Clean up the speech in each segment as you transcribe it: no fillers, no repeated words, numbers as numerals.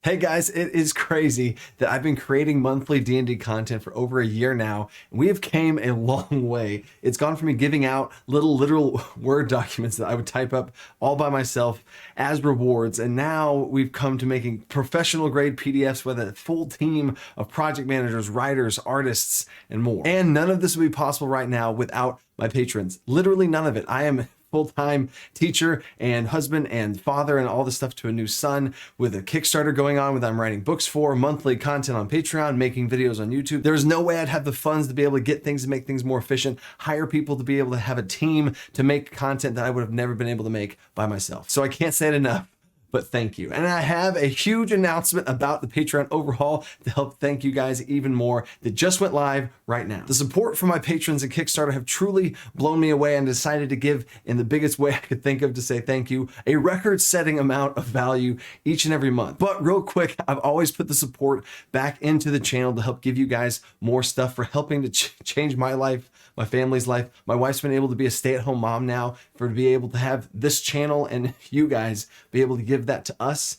Hey guys, it is crazy that I've been creating monthly D&D content for over a year now, and we have came a long way. It's gone from me giving out little literal Word documents that I would type up all by myself as rewards, and now we've come to making professional grade PDFs with a full team of project managers, writers, artists, and more. And none of this would be possible right now without my patrons. Literally none of it. I am full-time teacher and husband and father and all this stuff to a new son with a Kickstarter going on with I'm writing books for, monthly content on Patreon, making videos on YouTube. There's no way I'd have the funds to be able to get things and make things more efficient, hire people to be able to have a team to make content that I would have never been able to make by myself. So I can't say it enough, but thank you. And I have a huge announcement about the Patreon overhaul to help thank you guys even more that just went live right now. The support from my patrons at Kickstarter have truly blown me away, and decided to give in the biggest way I could think of to say thank you, a record-setting amount of value each and every month. But real quick, I've always put the support back into the channel to help give you guys more stuff for helping to change my life, my family's life. My wife's been able to be a stay-at-home mom now, for to be able to have this channel and you guys be able to give that to us.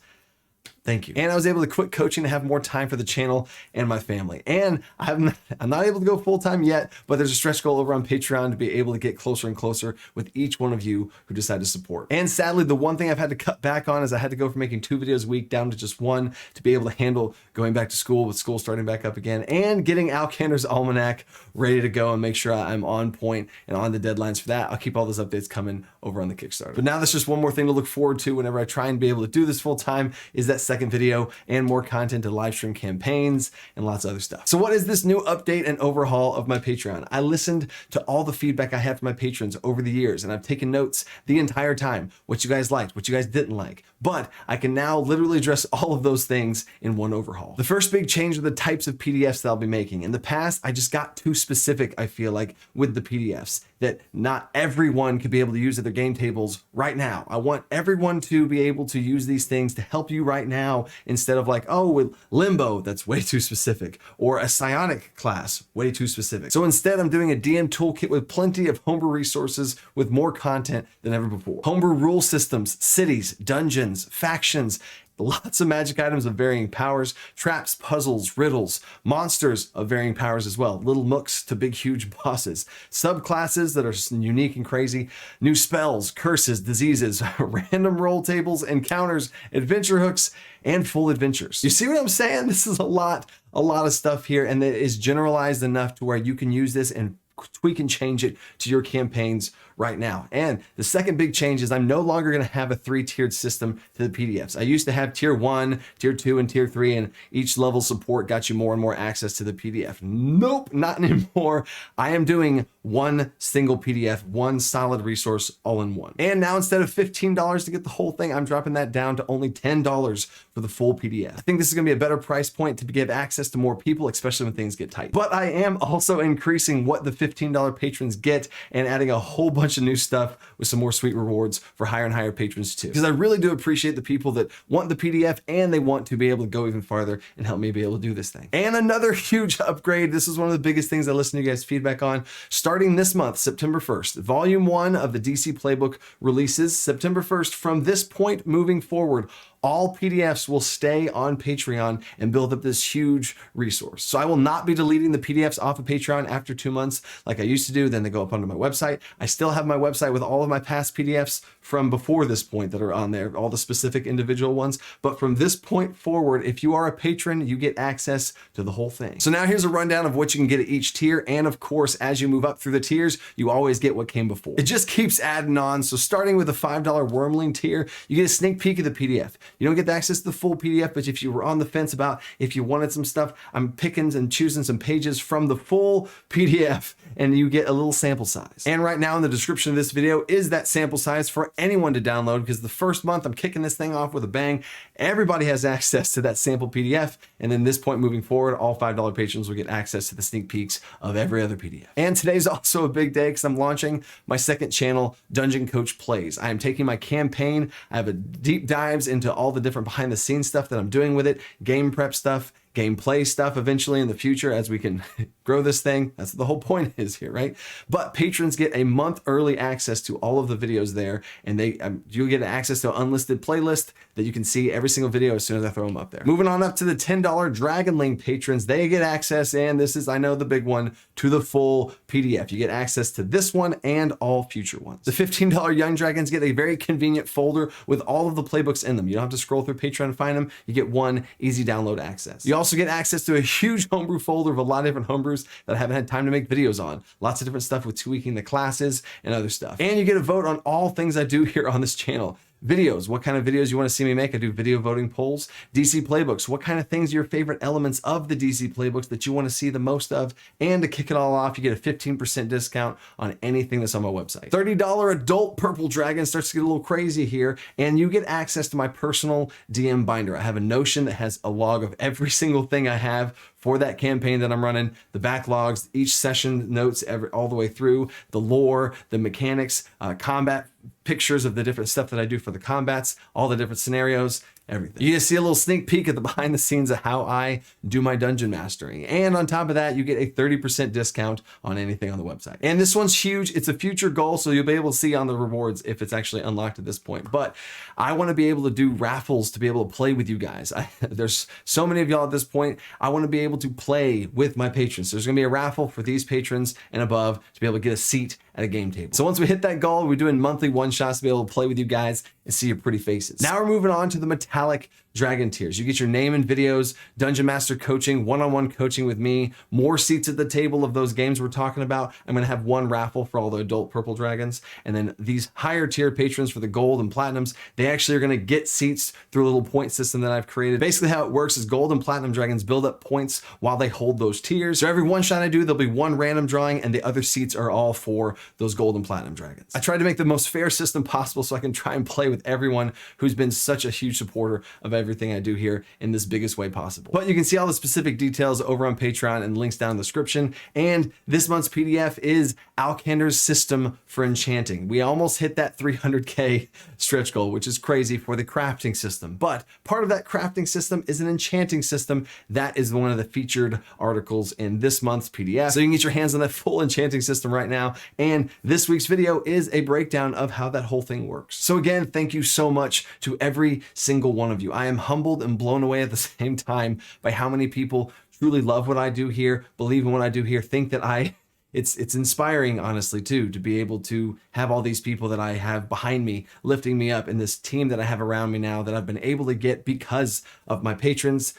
Thank you. And I was able to quit coaching to have more time for the channel and my family. And I'm not able to go full-time yet, but there's a stretch goal over on Patreon to be able to get closer and closer with each one of you who decide to support. And sadly, the one thing I've had to cut back on is I had to go from making 2 videos a week down to just 1 to be able to handle going back to school, with school starting back up again, and getting Alkander's Almanac ready to go and make sure I'm on point and on the deadlines for that. I'll keep all those updates coming over on the Kickstarter. But now that's just one more thing to look forward to whenever I try and be able to do this full time, is that second video and more content to live stream campaigns and lots of other stuff. So what is this new update and overhaul of my Patreon? I listened to all the feedback I had from my patrons over the years, and I've taken notes the entire time, what you guys liked, what you guys didn't like, but I can now literally address all of those things in one overhaul. The first big change are the types of PDFs that I'll be making. In the past, I just got too specific, I feel like, with the PDFs, that not everyone could be able to use at their game tables right now. I want everyone to be able to use these things to help you right now, instead of like, oh, with Limbo, that's way too specific, or a psionic class, way too specific. So instead, I'm doing a DM toolkit with plenty of homebrew resources with more content than ever before. Homebrew rule systems, cities, dungeons, factions, lots of magic items of varying powers, traps, puzzles, riddles, monsters of varying powers as well, little mooks to big, huge bosses, subclasses that are unique and crazy, new spells, curses, diseases, random roll tables, encounters, adventure hooks, and full adventures. You see what I'm saying? This is a lot of stuff here, and it is generalized enough to where you can use this and tweak and change it to your campaigns right now. And the second big change is I'm no longer going to have a 3-tiered system to the PDFs. I used to have tier 1, tier 2, and tier 3, and each level support got you more and more access to the PDF. Nope, not anymore. I am doing one single PDF, one solid resource, all in one. And now instead of $15 to get the whole thing, I'm dropping that down to only $10 for the full PDF. I think this is going to be a better price point to give access to more people, especially when things get tight. But I am also increasing what the $15 patrons get and adding a whole bunch of new stuff with some more sweet rewards for higher and higher patrons too. Because I really do appreciate the people that want the PDF and they want to be able to go even farther and help me be able to do this thing. And another huge upgrade. This is one of the biggest things I listen to you guys' feedback on. Starting this month, September 1st, volume 1 of the DC Playbook releases September 1st. From this point moving forward, all PDFs will stay on Patreon and build up this huge resource. So I will not be deleting the PDFs off of Patreon after 2 months like I used to do. Then they go up onto my website. I still have my website with all of my past PDFs from before this point that are on there, all the specific individual ones. But from this point forward, if you are a patron, you get access to the whole thing. So now here's a rundown of what you can get at each tier. And of course, as you move up through the tiers, you always get what came before. It just keeps adding on. So starting with the $5 Wormling tier, you get a sneak peek of the PDF. You don't get the access to the full PDF, but if you were on the fence about if you wanted some stuff, I'm picking and choosing some pages from the full PDF and you get a little sample size. And right now in the description of this video is that sample size for anyone to download, because the first month I'm kicking this thing off with a bang. Everybody has access to that sample PDF. And then this point moving forward, all $5 patrons will get access to the sneak peeks of every other PDF. And today's also a big day because I'm launching my second channel, Dungeon Coach Plays. I am taking my campaign. I have a deep dives into all the different behind the scenes stuff that I'm doing with it, game prep stuff, gameplay stuff eventually in the future as we can grow this thing. That's what the whole point is here, right? But patrons get a month early access to all of the videos there, and you'll get access to an unlisted playlist that you can see every single video as soon as I throw them up there. Moving on up to the $10 Dragon Link patrons, they get access, and this is, I know, the big one, to the full PDF. You get access to this one and all future ones. The $15 Young Dragons get a very convenient folder with all of the playbooks in them. You don't have to scroll through Patreon and find them. You get one easy download access. You also get access to a huge homebrew folder of a lot of different homebrews that I haven't had time to make videos on. Lots of different stuff with tweaking the classes and other stuff. And you get a vote on all things I do here on this channel. Videos, what kind of videos you want to see me make? I do video voting polls. DC playbooks, what kind of things are your favorite elements of the DC playbooks that you want to see the most of? And to kick it all off, you get a 15% discount on anything that's on my website. $30 adult Purple Dragon starts to get a little crazy here, and you get access to my personal DM binder. I have a Notion that has a log of every single thing I have for that campaign that I'm running, the backlogs, each session notes all the way through, the lore, the mechanics, combat pictures of the different stuff that I do for the combats, all the different scenarios, everything. You get to see a little sneak peek at the behind the scenes of how I do my dungeon mastering. And on top of that, you get a 30% discount on anything on the website. And this one's huge. It's a future goal, so you'll be able to see on the rewards if it's actually unlocked at this point. But I want to be able to do raffles to be able to play with you guys. There's so many of y'all at this point. I want to be able to play with my patrons. So there's going to be a raffle for these patrons and above to be able to get a seat at a game table. So once we hit that goal, we're doing monthly one-shots to be able to play with you guys and see your pretty faces. Now we're moving on to the metallic dragon tiers. You get your name in videos, dungeon master coaching, one-on-one coaching with me, more seats at the table of those games we're talking about. I'm going to have one raffle for all the adult purple dragons. And then these higher tier patrons for the gold and platinums, they actually are going to get seats through a little point system that I've created. Basically how it works is gold and platinum dragons build up points while they hold those tiers. So every one shot I do, there'll be one random drawing, and the other seats are all for those gold and platinum dragons. I tried to make the most fair system possible so I can try and play with everyone who's been such a huge supporter of everything I do here in this biggest way possible. But you can see all the specific details over on Patreon and links down in the description. And this month's PDF is Alkander's system for enchanting. We almost hit that 300K stretch goal, which is crazy for the crafting system. But part of that crafting system is an enchanting system. That is one of the featured articles in this month's PDF. So you can get your hands on that full enchanting system right now. And this week's video is a breakdown of how that whole thing works. So again, thank you so much to every single one of you. I am humbled and blown away at the same time by how many people truly love what I do here, believe in what I do here, think that it's inspiring, honestly, too, to be able to have all these people that I have behind me, lifting me up, and this team that I have around me now that I've been able to get because of my patrons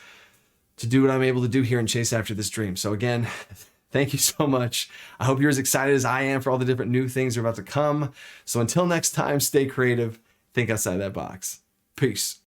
to do what I'm able to do here and chase after this dream. So again, thank you so much. I hope you're as excited as I am for all the different new things that are about to come. So until next time, stay creative, think outside that box. Peace.